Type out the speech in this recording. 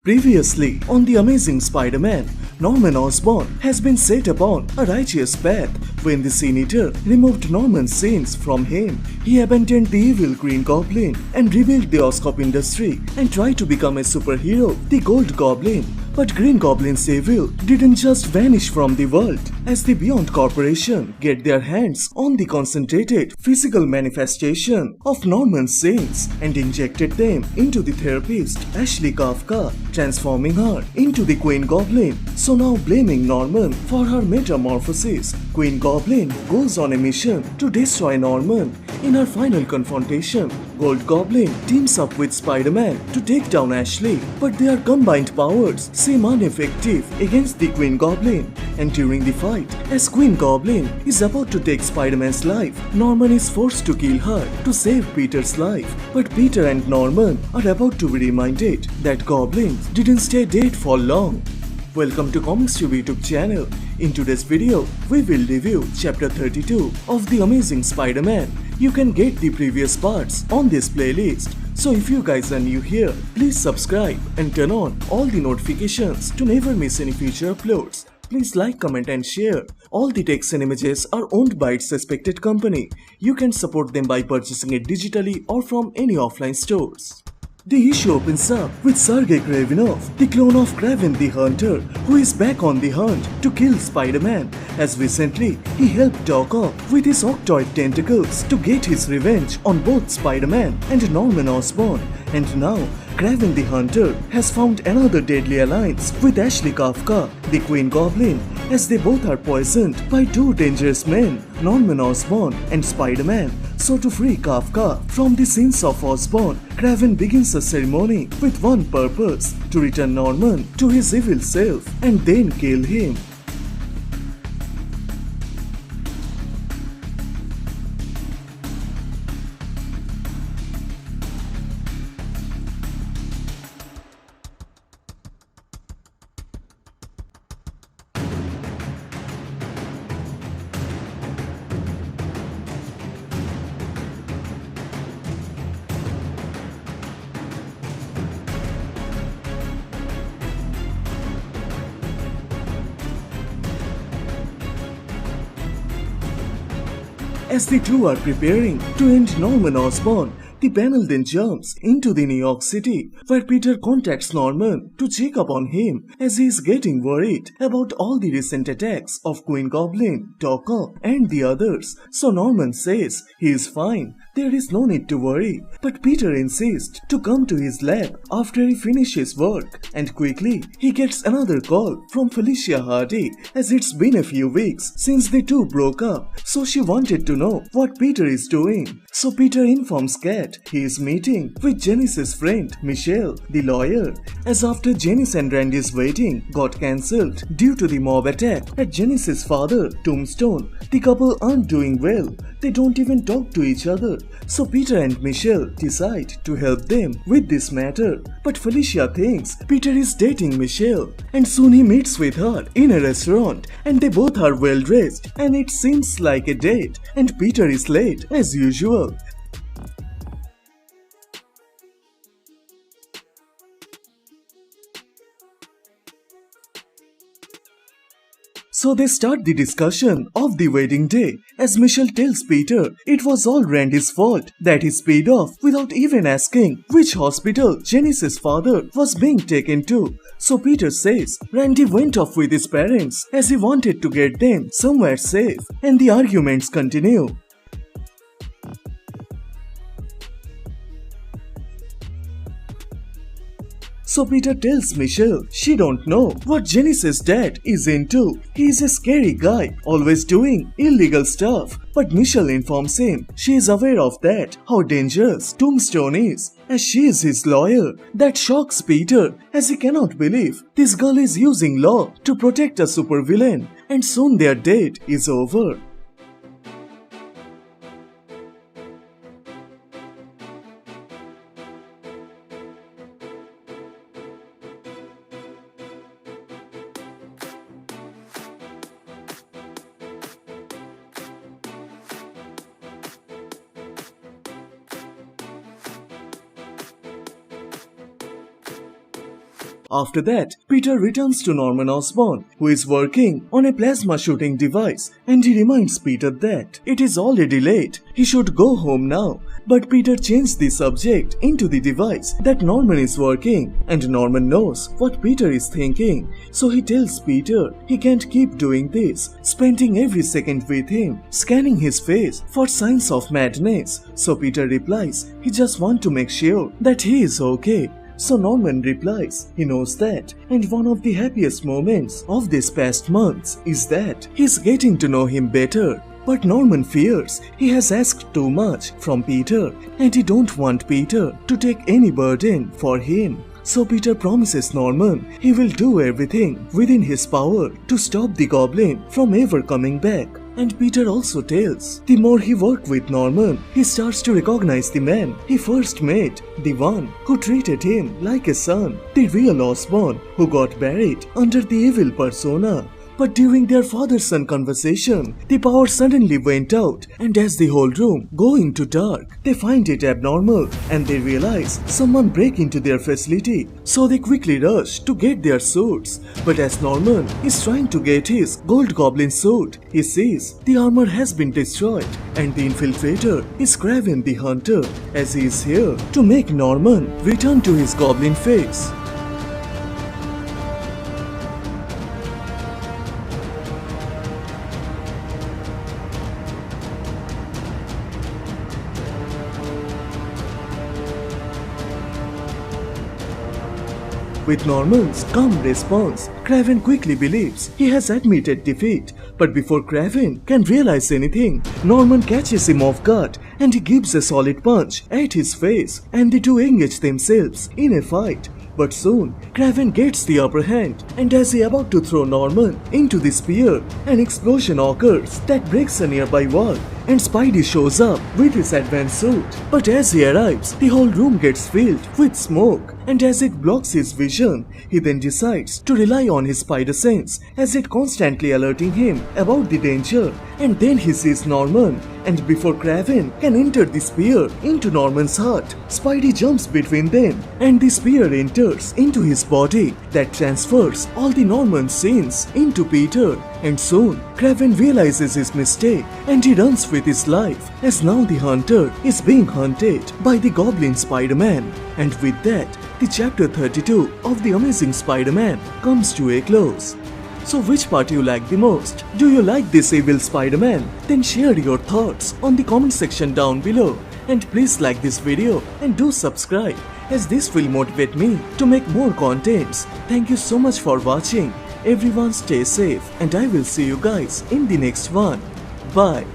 Previously, on The Amazing Spider-Man, Norman Osborn has been set upon a righteous path. When the Sin Eater removed Norman's sins from him, he abandoned the evil Green Goblin and rebuilt the Oscorp industry and tried to become a superhero, the Gold Goblin. But Green Goblin's evil didn't just vanish from the world. As the Beyond Corporation get their hands on the concentrated physical manifestation of Norman's sins and injected them into the therapist Ashley Kafka, transforming her into the Queen Goblin. So now, blaming Norman for her metamorphosis, Queen Goblin goes on a mission to destroy Norman. In her final confrontation, Gold Goblin teams up with Spider-Man to take down Ashley, but their combined powers seem ineffective against the Queen Goblin. And during the fight, as Queen Goblin is about to take Spider-Man's life, Norman is forced to kill her to save Peter's life. But Peter and Norman are about to be reminded that goblins didn't stay dead for long. Welcome to Comicstube YouTube channel. In today's video, we will review chapter 32 of The Amazing Spider-Man. You can get the previous parts on this playlist. So if you guys are new here, please subscribe and turn on all the notifications to never miss any future uploads. Please like, comment and share. All the text and images are owned by its respected company. You can support them by purchasing it digitally or from any offline stores. The issue opens up with Sergei Kravenov, the clone of Kraven the Hunter, who is back on the hunt to kill Spider-Man, as recently he helped Doc Ock with his octoid tentacles to get his revenge on both Spider-Man and Norman Osborn. And now, Kraven the Hunter has found another deadly alliance with Ashley Kafka, the Queen Goblin, as they both are poisoned by two dangerous men, Norman Osborn and Spider-Man. So to free Kafka from the sins of Osborn, Kraven begins a ceremony with one purpose: to return Norman to his evil self and then kill him. As the two are preparing to end Norman Osborn, the panel then jumps into the New York City, where Peter contacts Norman to check up on him as he is getting worried about all the recent attacks of Queen Goblin, Doc Ock and the others. So Norman says he is fine, there is no need to worry, but Peter insists to come to his lab after he finishes work, and quickly he gets another call from Felicia Hardy, as it's been a few weeks since the two broke up, so she wanted to know what Peter is doing. So Peter informs Kat he is meeting with Janice's friend Michelle, the lawyer, as after Janice and Randy's wedding got cancelled due to the mob attack at Janice's father, Tombstone, the couple aren't doing well. They don't even talk to each other. So Peter and Michelle decide to help them with this matter. But Felicia thinks Peter is dating Michelle, and soon he meets with her in a restaurant, and they both are well dressed, and it seems like a date, and Peter is late as usual. So they start the discussion of the wedding day, as Michelle tells Peter it was all Randy's fault that he sped off without even asking which hospital Janice's father was being taken to. So Peter says Randy went off with his parents as he wanted to get them somewhere safe, and the arguments continue. So Peter tells Michelle she don't know what Janice's dad is into. He is a scary guy, always doing illegal stuff. But Michelle informs him she is aware of that, how dangerous Tombstone is, as she is his lawyer. That shocks Peter, as he cannot believe this girl is using law to protect a supervillain, and soon their date is over. After that, Peter returns to Norman Osborn, who is working on a plasma shooting device, and he reminds Peter that it is already late, he should go home now. But Peter changed the subject into the device that Norman is working, and Norman knows what Peter is thinking. So he tells Peter he can't keep doing this, spending every second with him, scanning his face for signs of madness. So Peter replies he just wants to make sure that he is okay. So Norman replies he knows that, and one of the happiest moments of these past months is that he's getting to know him better. But Norman fears he has asked too much from Peter, and he don't want Peter to take any burden for him. So Peter promises Norman he will do everything within his power to stop the goblin from ever coming back. And Peter also tells the more he works with Norman, he starts to recognize the man he first met, the one who treated him like a son, the real Osborn who got buried under the evil persona. But during their father-son conversation, the power suddenly went out, and as the whole room go into dark, they find it abnormal and they realize someone break into their facility. So they quickly rush to get their suits. But as Norman is trying to get his gold goblin suit, he sees the armor has been destroyed, and the infiltrator is Kraven the Hunter, as he is here to make Norman return to his goblin face. With Norman's calm response, Kraven quickly believes he has admitted defeat. But before Kraven can realize anything, Norman catches him off guard and he gives a solid punch at his face, and the two engage themselves in a fight. But soon, Kraven gets the upper hand, and as he about to throw Norman into the spear, an explosion occurs that breaks a nearby wall, and Spidey shows up with his advanced suit. But as he arrives, the whole room gets filled with smoke, and as it blocks his vision, he then decides to rely on his spider sense, as it constantly alerting him about the danger. And then he sees Norman, and before Kraven can enter the spear into Norman's heart, Spidey jumps between them, and the spear enters into his body that transfers all the Norman scenes into Peter. And soon, Kraven realizes his mistake and he runs with his life, as now the hunter is being hunted by the Goblin Spider-Man. And with that, the chapter 32 of The Amazing Spider-Man comes to a close. So which part you like the most? Do you like this evil Spider-Man? Then share your thoughts on the comment section down below. And please like this video and do subscribe, as this will motivate me to make more contents. Thank you so much for watching. Everyone stay safe, and I will see you guys in the next one. Bye.